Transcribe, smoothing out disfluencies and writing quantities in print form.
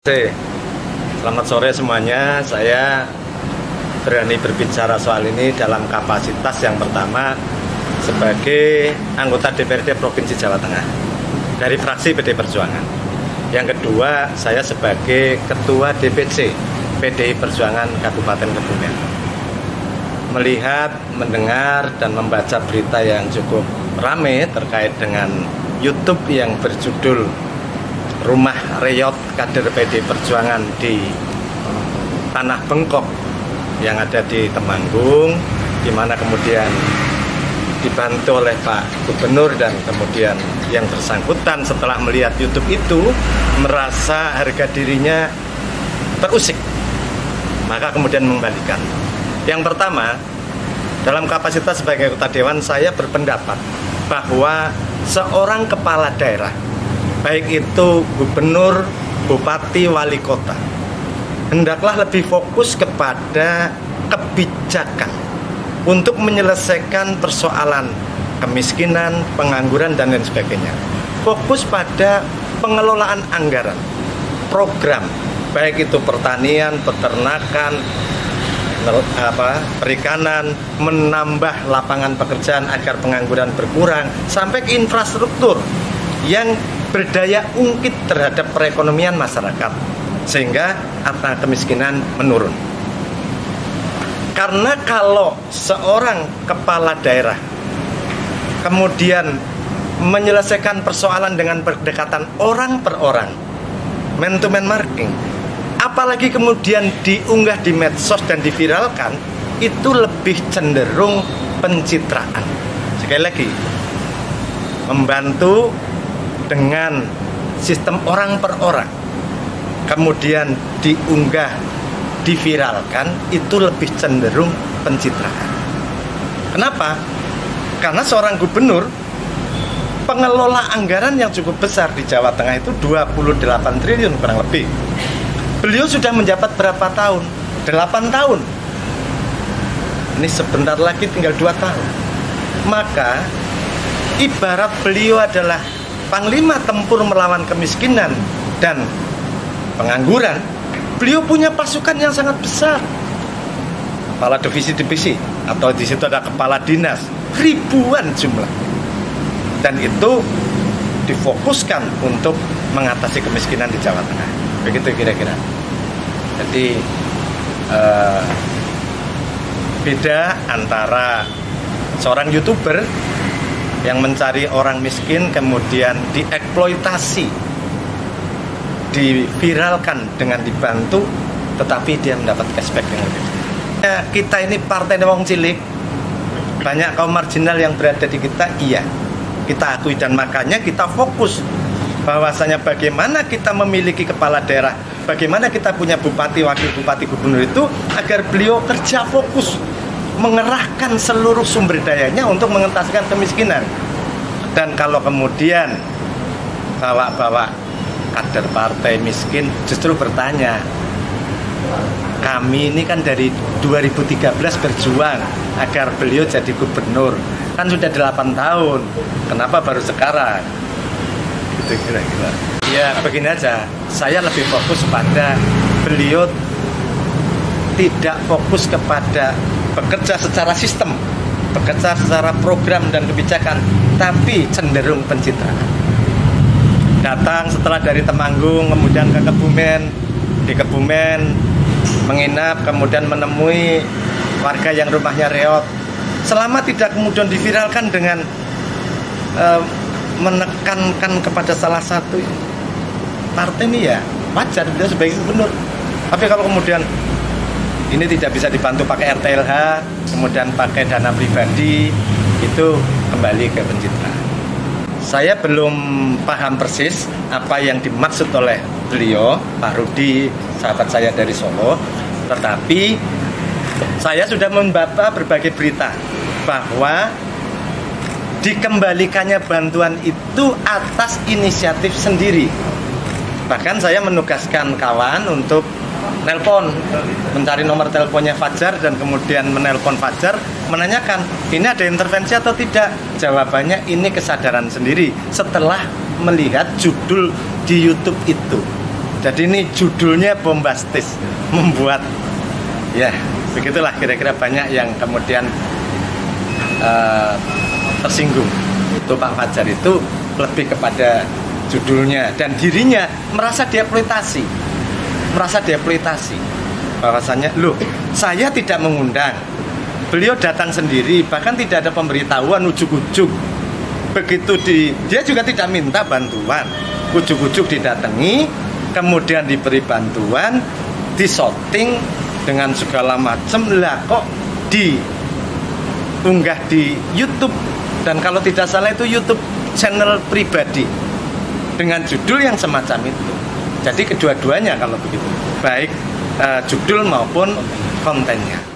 Selamat sore semuanya. Saya berani berbicara soal ini dalam kapasitas yang pertama sebagai anggota DPRD Provinsi Jawa Tengah dari fraksi PDI Perjuangan. Yang kedua, saya sebagai Ketua DPC PDI Perjuangan Kabupaten Kebumen. Melihat, mendengar, dan membaca berita yang cukup ramai terkait dengan YouTube yang berjudul Rumah Reyot Kader PDI Perjuangan di Tanah Bengkok yang ada di Temanggung, di mana kemudian dibantu oleh Pak Gubernur, dan kemudian yang bersangkutan setelah melihat YouTube itu merasa harga dirinya terusik, maka kemudian mengembalikan. Yang pertama, dalam kapasitas sebagai anggota dewan, saya berpendapat bahwa seorang kepala daerah, baik itu gubernur, bupati, wali kota, hendaklah lebih fokus kepada kebijakan untuk menyelesaikan persoalan kemiskinan, pengangguran, dan lain sebagainya. Fokus pada pengelolaan anggaran, program, baik itu pertanian, peternakan, perikanan, menambah lapangan pekerjaan agar pengangguran berkurang, sampai ke infrastruktur yang berdaya ungkit terhadap perekonomian masyarakat sehingga angka kemiskinan menurun. Karena kalau seorang kepala daerah kemudian menyelesaikan persoalan dengan pendekatan orang per orang, man to man marketing, apalagi kemudian diunggah di medsos dan diviralkan, itu lebih cenderung pencitraan. Sekali lagi, membantu dengan sistem orang per orang, kemudian diunggah, diviralkan, itu lebih cenderung pencitraan. Kenapa? Karena seorang gubernur pengelola anggaran yang cukup besar di Jawa Tengah itu 28 triliun kurang lebih. Beliau sudah menjabat berapa tahun? 8 tahun. Ini sebentar lagi tinggal 2 tahun. Maka ibarat beliau adalah Panglima Tempur melawan kemiskinan dan pengangguran, beliau punya pasukan yang sangat besar. Kepala divisi-divisi, atau di situ ada kepala dinas, ribuan jumlah. Dan itu difokuskan untuk mengatasi kemiskinan di Jawa Tengah. Begitu kira-kira. Jadi beda antara seorang YouTuber yang mencari orang miskin kemudian dieksploitasi, diviralkan dengan dibantu, tetapi dia mendapat cashback yang lebih. Kita ini partai wong cilik, banyak kaum marginal yang berada di kita, iya, kita akui, dan makanya kita fokus bahwasanya bagaimana kita memiliki kepala daerah, bagaimana kita punya bupati, wakil bupati, gubernur itu agar beliau kerja fokus mengerahkan seluruh sumber dayanya untuk mengentaskan kemiskinan. Dan kalau kemudian bawa-bawa kader partai miskin, justru bertanya, kami ini kan dari 2013 berjuang agar beliau jadi gubernur, kan sudah 8 tahun, kenapa baru sekarang? Gitu kira-kira. Ya begini aja, saya lebih fokus pada beliau tidak fokus kepada bekerja secara sistem, bekerja secara program dan kebijakan, tapi cenderung pencitraan. Datang setelah dari Temanggung, kemudian ke Kebumen, di Kebumen menginap, kemudian menemui warga yang rumahnya reot. Selama tidak kemudian diviralkan dengan menekankan kepada salah satu partai ini, ya wajar dia sebagai gubernur. Tapi kalau kemudian ini tidak bisa dibantu pakai RTLH, kemudian pakai dana pribadi, itu kembali ke pencitraan. Saya belum paham persis apa yang dimaksud oleh beliau, Pak Rudi, sahabat saya dari Solo. Tetapi saya sudah membaca berbagai berita bahwa dikembalikannya bantuan itu atas inisiatif sendiri. Bahkan saya menugaskan kawan untuk nelpon, mencari nomor teleponnya Fajar, dan kemudian menelpon Fajar menanyakan ini ada intervensi atau tidak. Jawabannya ini kesadaran sendiri setelah melihat judul di YouTube itu. Jadi ini judulnya bombastis, membuat ya begitulah kira-kira banyak yang kemudian tersinggung. Itu Pak Fajar itu lebih kepada judulnya dan dirinya merasa dieksploitasi, bahwasannya loh saya tidak mengundang, beliau datang sendiri, bahkan tidak ada pemberitahuan, ujuk-ujuk begitu dia juga tidak minta bantuan, ujuk-ujuk didatangi, kemudian diberi bantuan, disorting dengan segala macam, lah kok diunggah di YouTube, dan kalau tidak salah itu YouTube channel pribadi dengan judul yang semacam itu. Jadi kedua-duanya kalau begitu, baik judul maupun kontennya.